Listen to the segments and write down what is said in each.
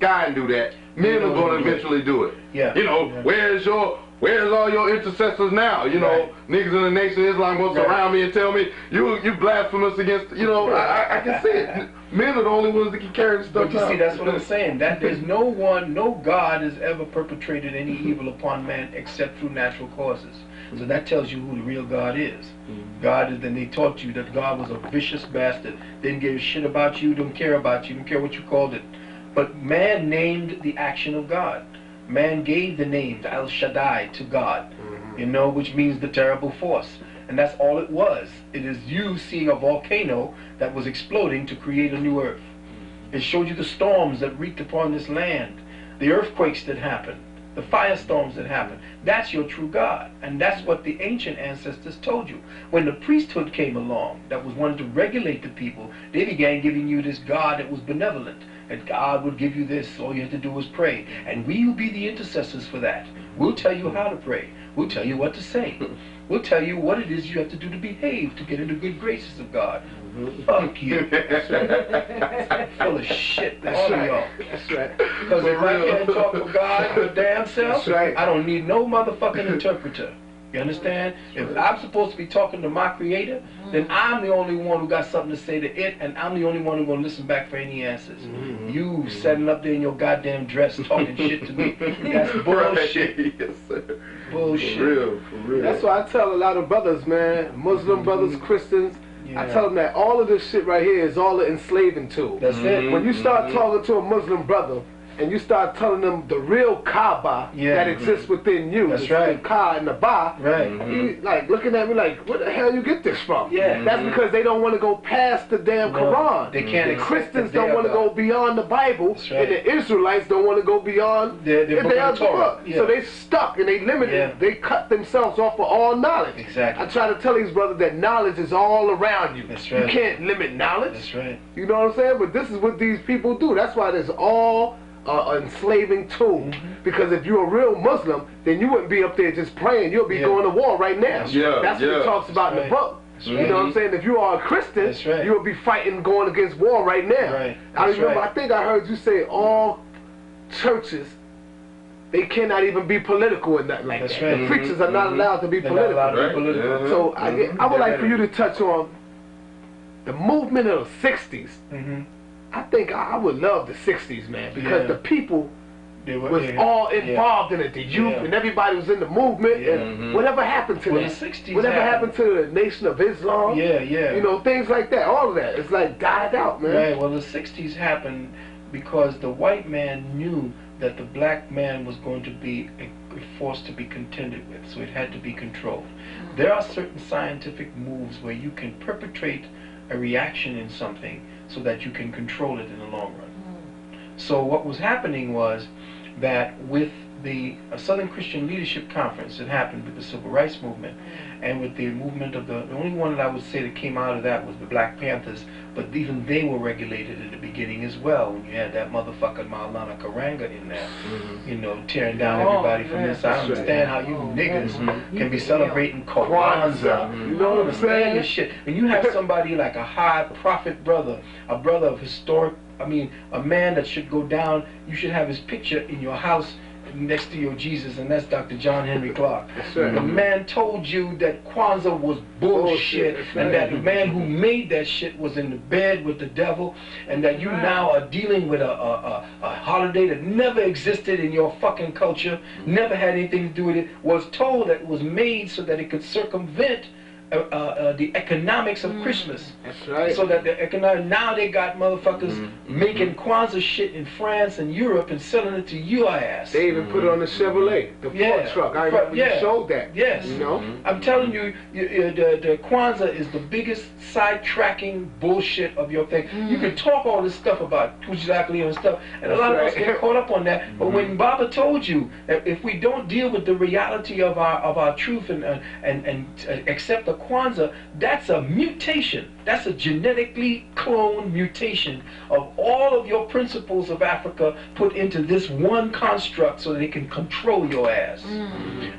sky and do that. Men are going to eventually do it. Yeah. You know, where's all your intercessors now? You know, niggas in the Nation of Islam will surround me and tell me you blasphemous against. You know, I can see it. Men are the only ones that can carry the stuff. But you see, that's what I'm saying. That there's no God has ever perpetrated any evil upon man except through natural causes. So that tells you who the real God is. God is, then they taught you that God was a vicious bastard. Didn't give a shit about you, didn't care about you, didn't care what you called it. But man named the action of God. Man gave the name El Shaddai to God, you know, which means the terrible force. And that's all it was. It is you seeing a volcano that was exploding to create a new earth. It showed you the storms that wreaked upon this land, the earthquakes that happened, the firestorms that happened. That's your true God. And that's what the ancient ancestors told you. When the priesthood came along, that was wanting to regulate the people, they began giving you this God that was benevolent. That God would give you this, all you have to do is pray. And we will be the intercessors for that. We'll tell you how to pray. We'll tell you what to say. We'll tell you what it is you have to do to behave, to get into good graces of God. Fuck you. That's right. Full of shit, all of y'all. That's right. Because if I can't talk for God your damn self, I don't need no motherfucking interpreter. You understand? If I'm supposed to be talking to my creator, then I'm the only one who got something to say to it, and I'm the only one who's going to listen back for any answers. You sitting up there in your goddamn dress talking shit to me, that's bullshit. Yes, sir. Bullshit. For real. That's why I tell a lot of brothers, man, Muslim brothers, Christians, I tell them that all of this shit right here is all an enslaving tool. That's it. When you start talking to a Muslim brother, and you start telling them the real Kaaba that exists within you, that's right, the Ka and the Ba, he, like looking at me like, where the hell you get this from? That's because they don't want to go past the damn Quran. They can't. The Christians don't want to go beyond the Bible, and the Israelites don't want to go beyond their Torah. So they stuck and they limited. They cut themselves off of all knowledge. Exactly. I try to tell these brothers that knowledge is all around you. That's right. You can't limit knowledge. That's right. You know what I'm saying? But this is what these people do. That's why there's all enslaving tool, because if you're a real Muslim, then you wouldn't be up there just praying. You'll be going to war right now. That's what it talks about in the book. You know what I'm saying? If you are a Christian, you'll be fighting, going against war right now. I remember, I think I heard you say all churches, they cannot even be political and nothing like that. The preachers are not allowed to be political. So I would like for you to touch on the movement of the 60s. I think I would love the 60s, man, because the people was all involved in it. The youth and everybody was in the movement. And whatever happened to that? The 60s whatever happened to the Nation of Islam? You know, things like that. All of that. It's like died out, man. Right. Well, the 60s happened because the white man knew that the black man was going to be a force to be contended with, so it had to be controlled. There are certain scientific moves where you can perpetrate a reaction in something so that you can control it in the long run. So what was happening was that with the Southern Christian Leadership Conference that happened with the Civil Rights Movement, and with the movement of the only one that I would say that came out of that was the Black Panthers, but even they were regulated at the beginning as well. When you had that motherfucker Maulana Karanga in there, you know, tearing down everybody from this. I don't understand how you niggas can be celebrating Kwanzaa. You know what I'm saying? This shit. And you have somebody like a high prophet brother, a brother of historic, I mean, a man that should go down. You should have his picture in your house next to your Jesus, and that's Dr. John Henry Clark. The man told you that Kwanzaa was bullshit, and that the man who made that shit was in the bed with the devil, and that you now are dealing with a holiday that never existed in your fucking culture, never had anything to do with it, was told that it was made so that it could circumvent the economics of Christmas. That's right. So that the economic, now they got motherfuckers making Kwanzaa shit in France and Europe and selling it to your ass. They even put it on the Chevrolet, the Ford truck. I remember you showed that. Yes. You know? I'm telling you, the Kwanzaa is the biggest sidetracking bullshit of your thing. You can talk all this stuff about Kujidakali and stuff, and a lot of us get caught up on that. But when Baba told you that if we don't deal with the reality of our truth and accept the Kwanzaa, that's a mutation. That's a genetically cloned mutation of all of your principles of Africa put into this one construct so that they can control your ass.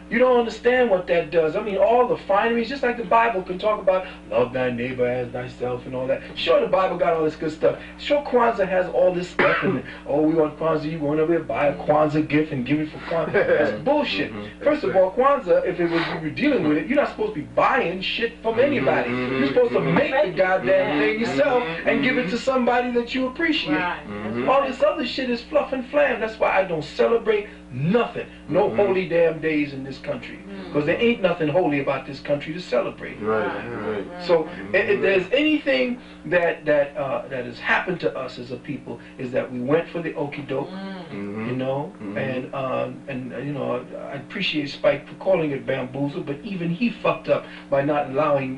You don't understand what that does. I mean, all the fineries, just like the Bible can talk about love thy neighbor as thyself and all that. Sure, the Bible got all this good stuff. Sure, Kwanzaa has all this stuff. And oh, we want Kwanzaa, you going over there, buy a Kwanzaa gift and give it for Kwanzaa. That's bullshit. First of all, Kwanzaa, if you were dealing with it, you're not supposed to be buying shit from anybody. You're supposed to make the goddamn thing yourself and give it to somebody that you appreciate. All this other shit is fluff and flam. That's why I don't celebrate nothing. No holy damn days in this country. Because there ain't nothing holy about this country to celebrate. So if there's anything that has happened to us as a people, is that we went for the okie doke, you know, and you know, I appreciate Spike for calling it bamboozle, but even he fucked up by not allowing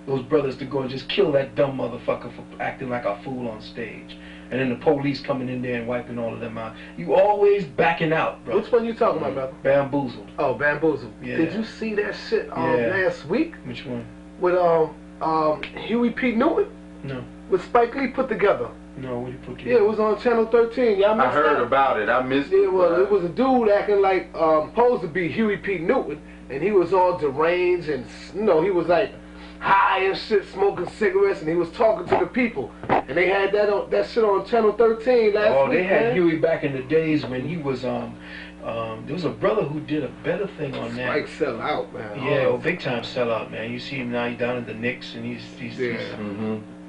those brothers to go and just kill that dumb motherfucker for acting like a fool on stage. And then the police coming in there and wiping all of them out. You always backing out, bro. Which one you talking about, brother? Bamboozled. Oh, Bamboozled. Yeah. Did you see that shit last week? Which one? With Huey P. Newton? No. With Spike Lee put together. No, what did you put together? Yeah, it was on Channel 13. Y'all missed I heard that? about it. I missed it. Yeah, well, it was a dude acting like supposed to be Huey P. Newton, and he was all deranged, and you know, he was like high and shit, smoking cigarettes, and he was talking to the people. And they had that shit on Channel 13 last week. Oh, they had Huey back in the days when he was there was a brother who did a better thing on that. Spike sell out, man. Yeah, big time sellout, man. You see him now, he's down at the Knicks, and he's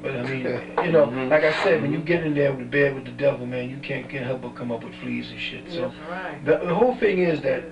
but I mean, you know, like I said, when you get in there with bed with the devil, man, you can't help but come up with fleas and shit. So the whole thing is that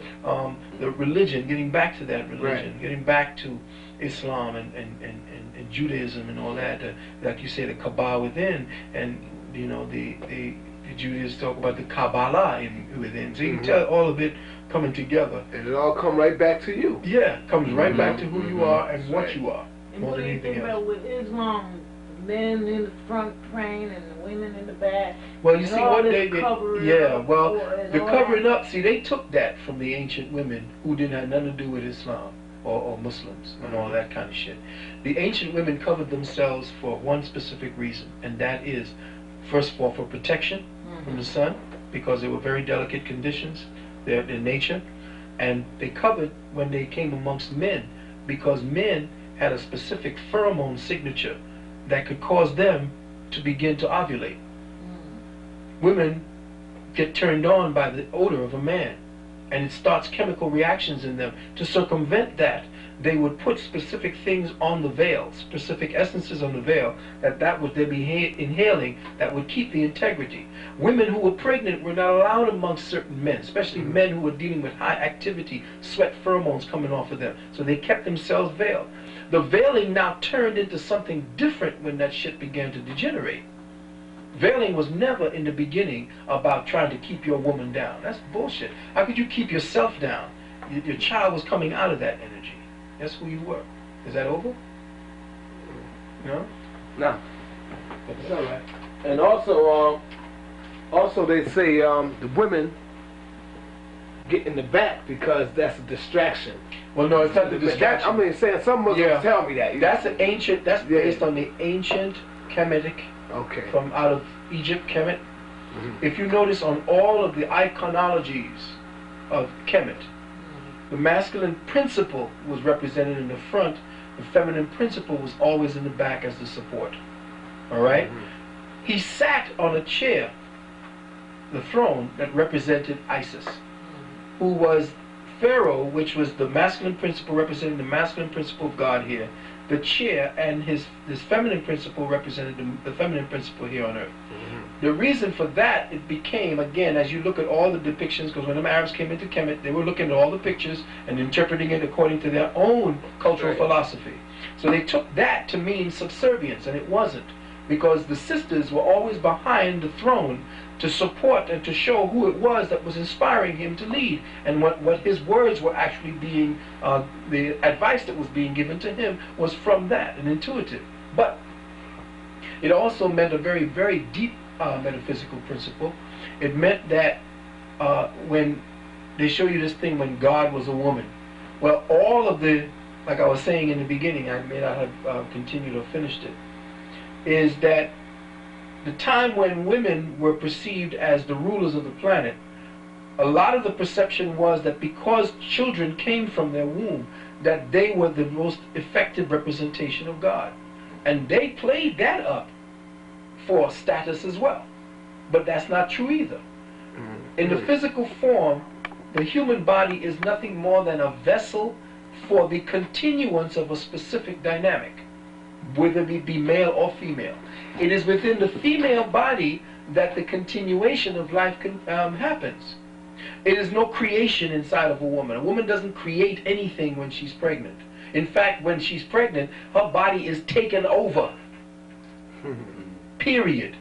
the religion, getting back to that religion, getting back to Islam and Judaism and all that, like you say, the Kabbalah within, and you know the Judaism talk about the Kabbalah within. So you can tell all of it coming together. And it all come right back to you. Yeah, comes right back to who you are and what you are. And what do you think about with Islam, men in the front praying and the women in the back? Well, you see what they did. Yeah, well, the covering that. up. See, they took that from the ancient women who didn't have nothing to do with Islam or Muslims and all that kind of shit. The ancient women covered themselves for one specific reason, and that is, first of all, for protection from the sun, because they were very delicate conditions, their nature, and they covered when they came amongst men, because men had a specific pheromone signature that could cause them to begin to ovulate. Women get turned on by the odor of a man, and it starts chemical reactions in them. To circumvent that, they would put specific things on the veil, specific essences on the veil, that would they be inhaling, that would keep the integrity. Women who were pregnant were not allowed amongst certain men, especially men who were dealing with high activity, sweat pheromones coming off of them. So they kept themselves veiled. The veiling now turned into something different when that shit began to degenerate. Veiling was never in the beginning about trying to keep your woman down. That's bullshit. How could you keep yourself down? Your child was coming out of that energy. That's who you were. Is that over? No? No. It's all right. And also they say the women get in the back because that's a distraction. Well, no, it's not the distraction. I mean, saying some Muslims tell me that. That's an ancient. That's based on the ancient Kemetic. Okay. From out of Egypt, Kemet. If you notice on all of the iconologies of Kemet, the masculine principle was represented in the front, the feminine principle was always in the back as the support. All right? He sat on a chair, the throne that represented Isis, who was Pharaoh, which was the masculine principle representing the masculine principle of God here. The chair and his feminine principle represented the feminine principle here on earth. The reason for that, it became, again, as you look at all the depictions, because when the Arabs came into Kemet, they were looking at all the pictures and interpreting it according to their own cultural philosophy. So they took that to mean subservience, and it wasn't, because the sisters were always behind the throne to support and to show who it was that was inspiring him to lead, and what his words were actually being, the advice that was being given to him was from that, and intuitive. But it also meant a very, very deep metaphysical principle. It meant that when they show you this thing when God was a woman, well, all of the like I was saying in the beginning, I may not have continued or finished it, is that the time when women were perceived as the rulers of the planet, a lot of the perception was that because children came from their womb, that they were the most effective representation of God. And they played that up for status as well. But that's not true either. In the physical form, the human body is nothing more than a vessel for the continuance of a specific dynamic, whether it be male or female. It is within the female body that the continuation of life happens. It is no creation inside of a woman. A woman doesn't create anything when she's pregnant. In fact, when she's pregnant, her body is taken over. Period.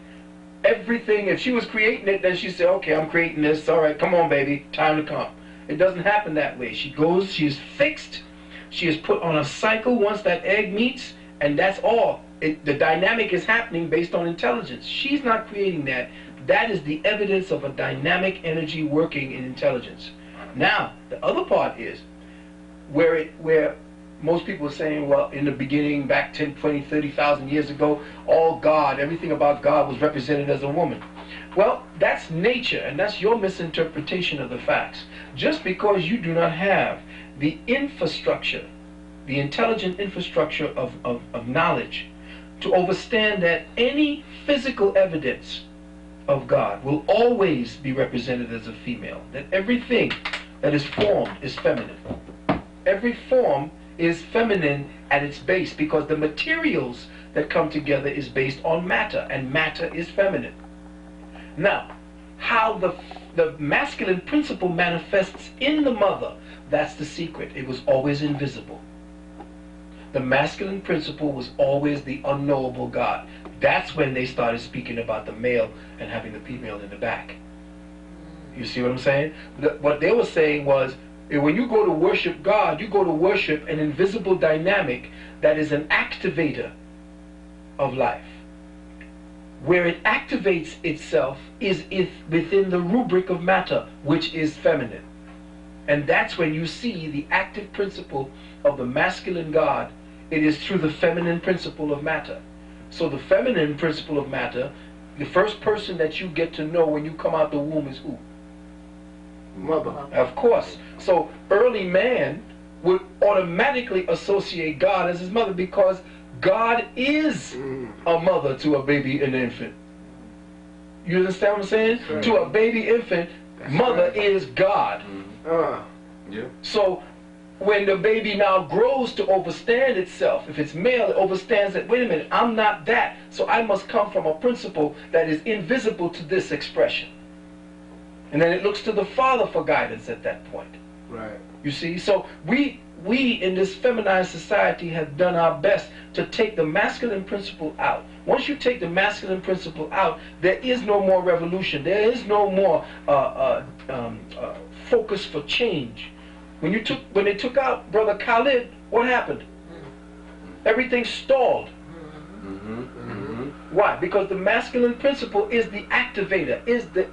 Everything, if she was creating it, then she'd say, okay, I'm creating this. All right, come on, baby, time to come. It doesn't happen that way. She goes, she is fixed. She is put on a cycle once that egg meets, and that's all. The dynamic is happening based on intelligence. She's not creating that. That is the evidence of a dynamic energy working in intelligence. Now, the other part is where most people are saying, well, in the beginning, back 10, 20, 30,000 years ago, all God, everything about God was represented as a woman. Well, that's nature, and that's your misinterpretation of the facts. Just because you do not have the infrastructure, the intelligent infrastructure of knowledge, to understand that any physical evidence of God will always be represented as a female, that everything that is formed is feminine. Every form is feminine at its base because the materials that come together is based on matter, and matter is feminine. Now, how the masculine principle manifests in the mother, that's the secret. It was always invisible. The masculine principle was always the unknowable God. That's when they started speaking about the male and having the female in the back. You see what I'm saying? What they were saying was, when you go to worship God, you go to worship an invisible dynamic that is an activator of life. Where it activates itself is within the rubric of matter, which is feminine. And that's when you see the active principle of the masculine God. It is through the feminine principle of matter. So the feminine principle of matter, the first person that you get to know when you come out the womb is who? Mother. Of course. So early man would automatically associate God as his mother because God is a mother to a baby and infant. You understand what I'm saying? Right. To a baby infant, that's mother right. Is God. Yeah. So when the baby now grows to overstand itself, if it's male, it overstands that, wait a minute, I'm not that, so I must come from a principle that is invisible to this expression. And then it looks to the father for guidance at that point. Right. You see? So we in this feminized society have done our best to take the masculine principle out. Once you take the masculine principle out, there is no more revolution. There is no more focus for change. When they took out Brother Khalid, what happened? Everything stalled. Why? Because the masculine principle is the activator, is the